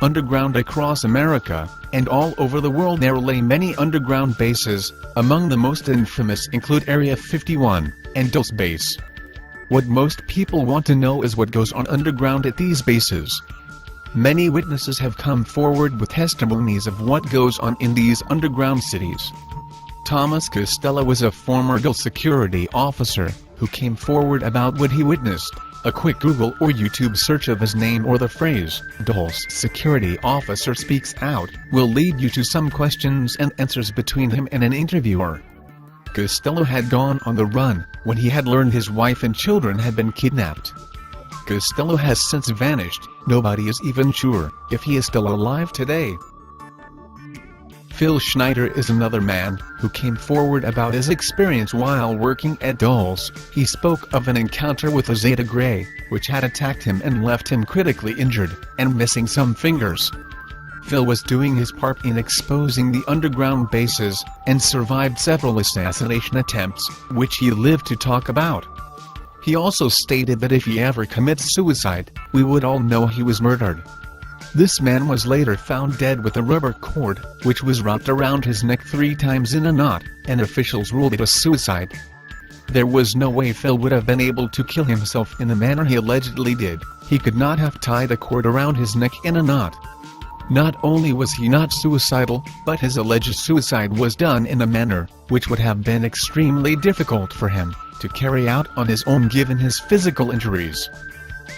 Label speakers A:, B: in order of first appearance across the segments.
A: underground across America, and all over the world there lay many underground bases. Among the most infamous include Area 51, and Dulles Base. What most people want to know is what goes on underground at these bases. Many witnesses have come forward with testimonies of what goes on in these underground cities. Thomas Costello was a former Dulles security officer, who came forward about what he witnessed. A quick Google or YouTube search of his name or the phrase, Dulles security officer speaks out, will lead you to some questions and answers between him and an interviewer. Costello had gone on the run, when he had learned his wife and children had been kidnapped. Costello has since vanished. Nobody is even sure if he is still alive today. Phil Schneider is another man who came forward about his experience while working at Dulles. He spoke of an encounter with a Zeta Gray, which had attacked him and left him critically injured, and missing some fingers. Phil was doing his part in exposing the underground bases, and survived several assassination attempts, which he lived to talk about. He also stated that if he ever commits suicide, we would all know he was murdered. This man was later found dead with a rubber cord, which was wrapped around his neck 3 times in a knot, and officials ruled it a suicide. There was no way Phil would have been able to kill himself in the manner he allegedly did. He could not have tied a cord around his neck in a knot. Not only was he not suicidal, but his alleged suicide was done in a manner which would have been extremely difficult for him to carry out on his own given his physical injuries.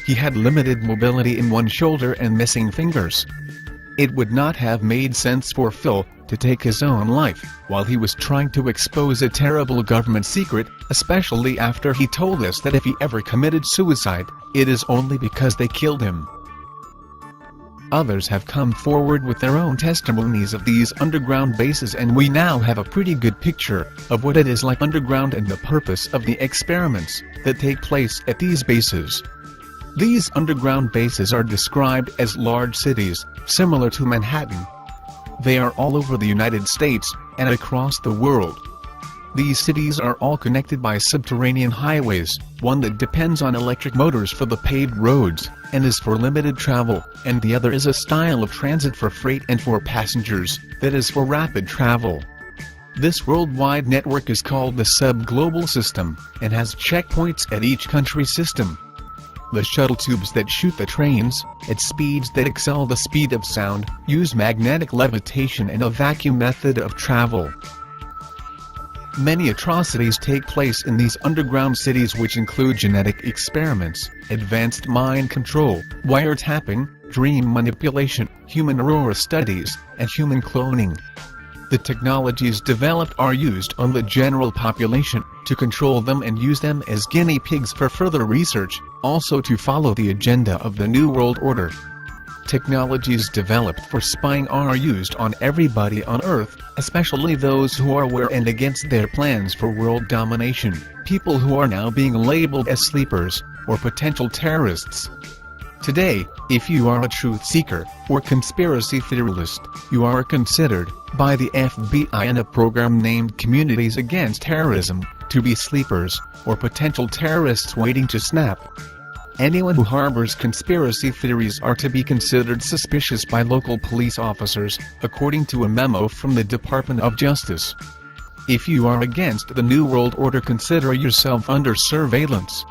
A: He had limited mobility in one shoulder and missing fingers. It would not have made sense for Phil to take his own life while he was trying to expose a terrible government secret, especially after he told us that if he ever committed suicide, it is only because they killed him. Others have come forward with their own testimonies of these underground bases, and we now have a pretty good picture of what it is like underground and the purpose of the experiments that take place at these bases. These underground bases are described as large cities, similar to Manhattan. They are all over the United States, and across the world. These cities are all connected by subterranean highways, one that depends on electric motors for the paved roads, and is for limited travel, and the other is a style of transit for freight and for passengers, that is for rapid travel. This worldwide network is called the Subglobal System, and has checkpoints at each country system. The shuttle tubes that shoot the trains, at speeds that excel the speed of sound, use magnetic levitation and a vacuum method of travel. Many atrocities take place in these underground cities, which include genetic experiments, advanced mind control, wiretapping, dream manipulation, human aurora studies, and human cloning. The technologies developed are used on the general population, to control them and use them as guinea pigs for further research, also to follow the agenda of the New World Order. Technologies developed for spying are used on everybody on Earth, especially those who are aware and against their plans for world domination, people who are now being labeled as sleepers, or potential terrorists. Today, if you are a truth seeker, or conspiracy theorist, you are considered, by the FBI and a program named Communities Against Terrorism, to be sleepers, or potential terrorists waiting to snap. Anyone who harbors conspiracy theories are to be considered suspicious by local police officers, according to a memo from the Department of Justice. If you are against the New World Order, consider yourself under surveillance.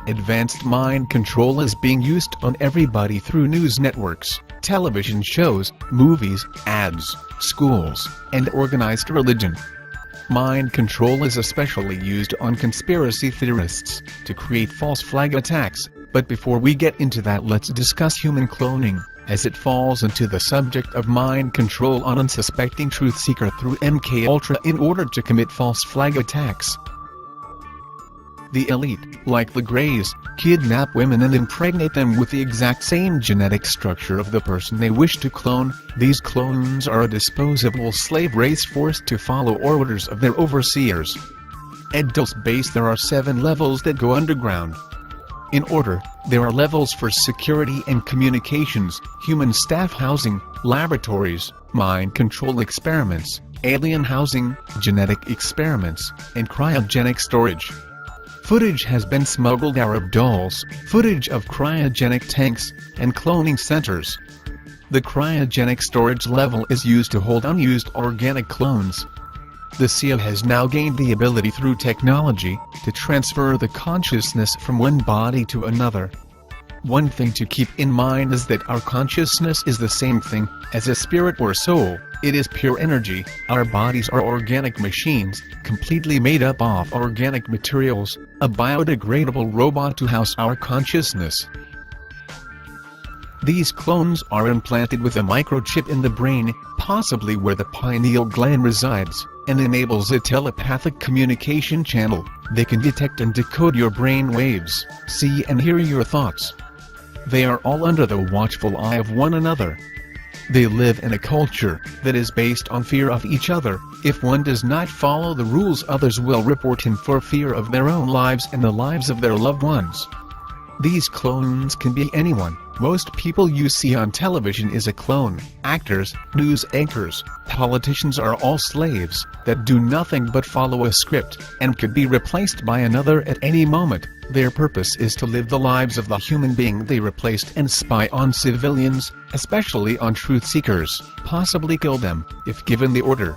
A: Advanced mind control is being used on everybody through news networks, television shows, movies, ads, schools, and organized religion. Mind control is especially used on conspiracy theorists, to create false flag attacks, but before we get into that, let's discuss human cloning, as it falls into the subject of mind control on unsuspecting truth seeker through MKUltra in order to commit false flag attacks. The elite, like the Greys, kidnap women and impregnate them with the exact same genetic structure of the person they wish to clone. These clones are a disposable slave race forced to follow orders of their overseers. At Dulles Base there are 7 levels that go underground. In order, there are levels for security and communications, human staff housing, laboratories, mind control experiments, alien housing, genetic experiments, and cryogenic storage. Footage has been smuggled out of Dulles, footage of cryogenic tanks, and cloning centers. The cryogenic storage level is used to hold unused organic clones. The CIA has now gained the ability through technology to transfer the consciousness from one body to another. One thing to keep in mind is that our consciousness is the same thing as a spirit or soul. It is pure energy. Our bodies are organic machines, completely made up of organic materials, a biodegradable robot to house our consciousness. These clones are implanted with a microchip in the brain, possibly where the pineal gland resides, and enables a telepathic communication channel. They can detect and decode your brain waves, see and hear your thoughts. They are all under the watchful eye of one another. They live in a culture that is based on fear of each other. If one does not follow the rules, others will report him for fear of their own lives and the lives of their loved ones. These clones can be anyone. Most people you see on television is a clone. Actors, news anchors, politicians are all slaves that do nothing but follow a script and could be replaced by another at any moment. Their purpose is to live the lives of the human being they replaced and spy on civilians, especially on truth seekers, possibly kill them if given the order.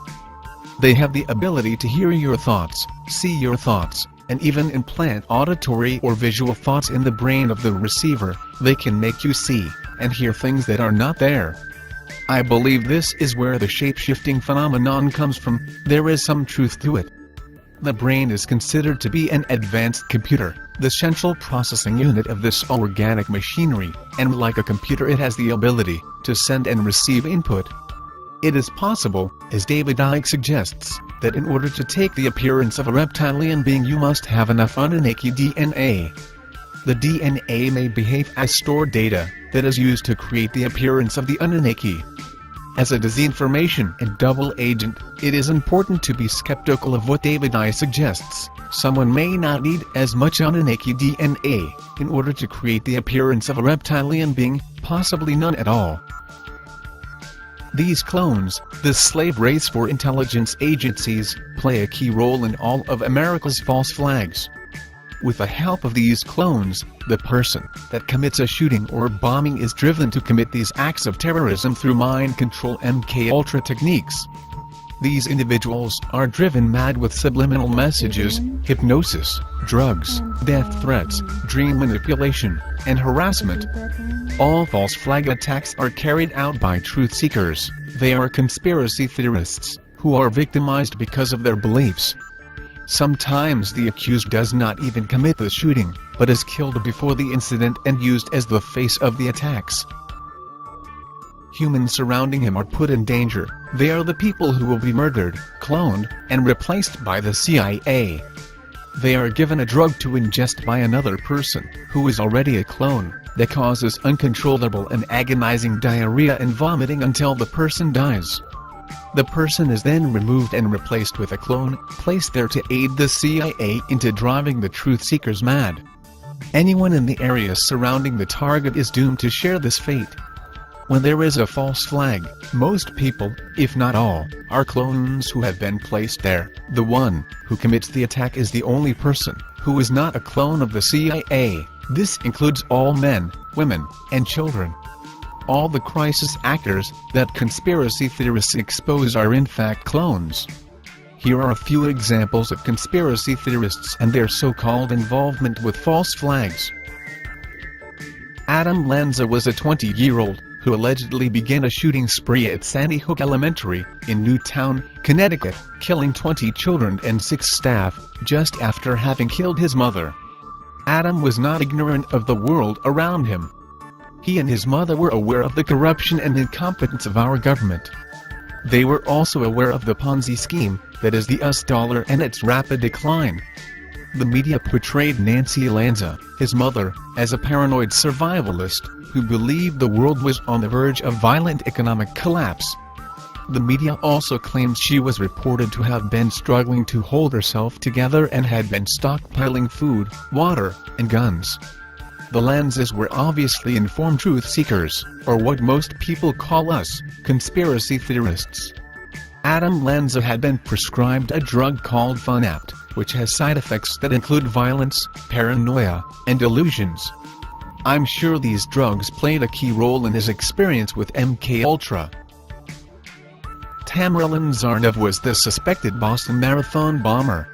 A: They have the ability to hear your thoughts, see your thoughts, and even implant auditory or visual thoughts in the brain of the receiver. They can make you see and hear things that are not there. I believe this is where the shape-shifting phenomenon comes from. There is some truth to it. The brain is considered to be an advanced computer, the central processing unit of this organic machinery, and like a computer it has the ability to send and receive input. It is possible, as David Icke suggests, that in order to take the appearance of a reptilian being you must have enough Anunnaki DNA. The DNA may behave as stored data that is used to create the appearance of the Anunnaki. As a disinformation and double agent, it is important to be skeptical of what David Icke suggests. Someone may not need as much Anunnaki DNA in order to create the appearance of a reptilian being, possibly none at all. These clones, the slave race for intelligence agencies, play a key role in all of America's false flags. With the help of these clones, the person that commits a shooting or bombing is driven to commit these acts of terrorism through mind control MKUltra techniques. These individuals are driven mad with subliminal messages, hypnosis, drugs, death threats, dream manipulation, and harassment. All false flag attacks are carried out by truth seekers. They are conspiracy theorists, who are victimized because of their beliefs. Sometimes the accused does not even commit the shooting, but is killed before the incident and used as the face of the attacks. Humans surrounding him are put in danger. They are the people who will be murdered, cloned, and replaced by the CIA. They are given a drug to ingest by another person, who is already a clone, that causes uncontrollable and agonizing diarrhea and vomiting until the person dies. The person is then removed and replaced with a clone, placed there to aid the CIA into driving the truth seekers mad. Anyone in the area surrounding the target is doomed to share this fate. When there is a false flag, most people, if not all, are clones who have been placed there. The one who commits the attack is the only person who is not a clone of the CIA. This includes all men, women, and children. All the crisis actors that conspiracy theorists expose are in fact clones. Here are a few examples of conspiracy theorists and their so-called involvement with false flags. Adam Lanza was a 20-year-old who allegedly began a shooting spree at Sandy Hook Elementary in Newtown, Connecticut, killing 20 children and 6 staff, just after having killed his mother. Adam was not ignorant of the world around him. He and his mother were aware of the corruption and incompetence of our government. They were also aware of the Ponzi scheme, that is the US dollar, and its rapid decline. The media portrayed Nancy Lanza, his mother, as a paranoid survivalist who believed the world was on the verge of violent economic collapse. The media also claimed she was reported to have been struggling to hold herself together and had been stockpiling food, water, and guns. The Lanzas were obviously informed truth seekers, or what most people call us, conspiracy theorists. Adam Lanza had been prescribed a drug called Fanapt, which has side effects that include violence, paranoia, and delusions. I'm sure these drugs played a key role in his experience with MKUltra. Tamerlan Tsarnaev was the suspected Boston Marathon bomber.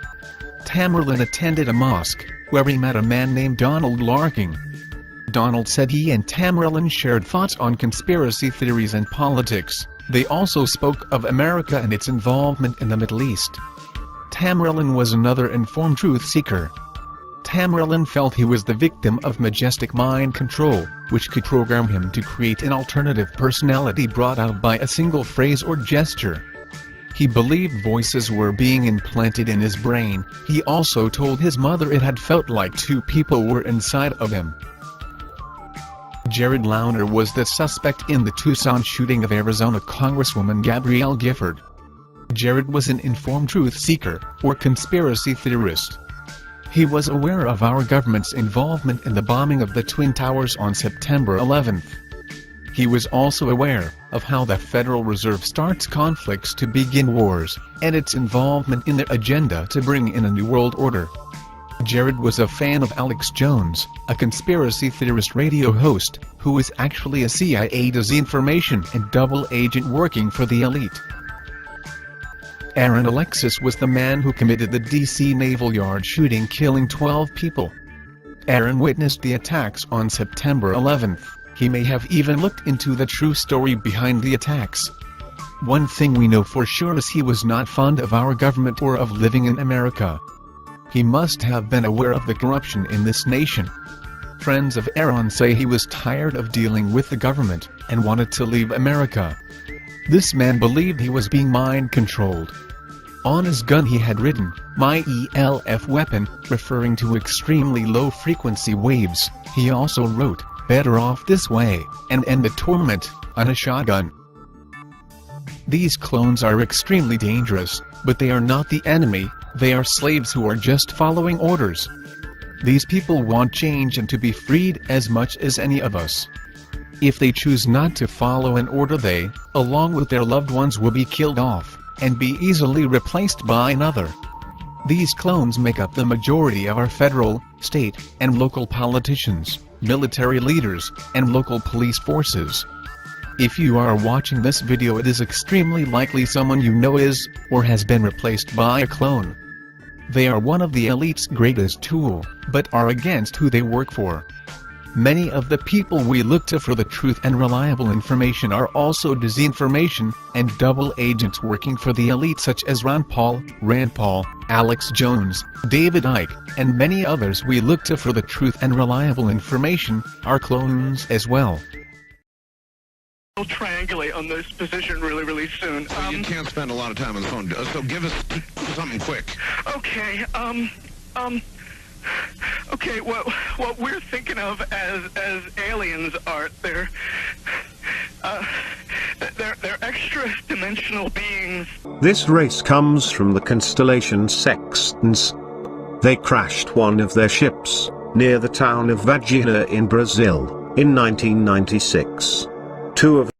A: Tamerlan attended a mosque, where he met a man named Donald Larking. Donald said he and Tamerlan shared thoughts on conspiracy theories and politics. They also spoke of America and its involvement in the Middle East. Tamerlan was another informed truth seeker. Tamerlan felt he was the victim of majestic mind control, which could program him to create an alternative personality brought out by a single phrase or gesture. He believed voices were being implanted in his brain. He also told his mother it had felt like two people were inside of him. Jared Lounder was the suspect in the Tucson shooting of Arizona Congresswoman Gabrielle Gifford. Jared was an informed truth seeker, or conspiracy theorist. He was aware of our government's involvement in the bombing of the Twin Towers on September 11th. He was also aware of how the Federal Reserve starts conflicts to begin wars, and its involvement in the agenda to bring in a new world order. Jared was a fan of Alex Jones, a conspiracy theorist radio host, who was actually a CIA disinformation and double agent working for the elite. Aaron Alexis was the man who committed the D.C. Naval Yard shooting, killing 12 people. Aaron witnessed the attacks on September 11th. He may have even looked into the true story behind the attacks. One thing we know for sure is he was not fond of our government or of living in America. He must have been aware of the corruption in this nation. Friends of Aaron say he was tired of dealing with the government, and wanted to leave America. This man believed he was being mind-controlled. On his gun he had written, "My ELF weapon," referring to extremely low-frequency waves. He also wrote, "Better off this way," and "End the torment," on a shotgun. These clones are extremely dangerous, but they are not the enemy. They are slaves who are just following orders. These people want change and to be freed as much as any of us. If they choose not to follow an order, they, along with their loved ones, will be killed off, and be easily replaced by another. These clones make up the majority of our federal, state, and local politicians, military leaders, and local police forces. If you are watching this video, it is extremely likely someone you know is, or has been replaced by a clone. They are one of the elite's greatest tool, but are against who they work for. Many of the people we look to for the truth and reliable information are also disinformation and double agents working for the elite, such as Ron Paul, Rand Paul, Alex Jones, David Icke, and many others we look to for the truth and reliable information are clones as well.
B: We'll triangulate on this position really soon.
C: So you can't spend a lot of time on the phone, so give us something quick.
B: Okay, okay, what we're thinking of as aliens are they're extra-dimensional beings.
D: This race comes from the constellation Sextans. They crashed one of their ships near the town of Varginha in Brazil in 1996. Two of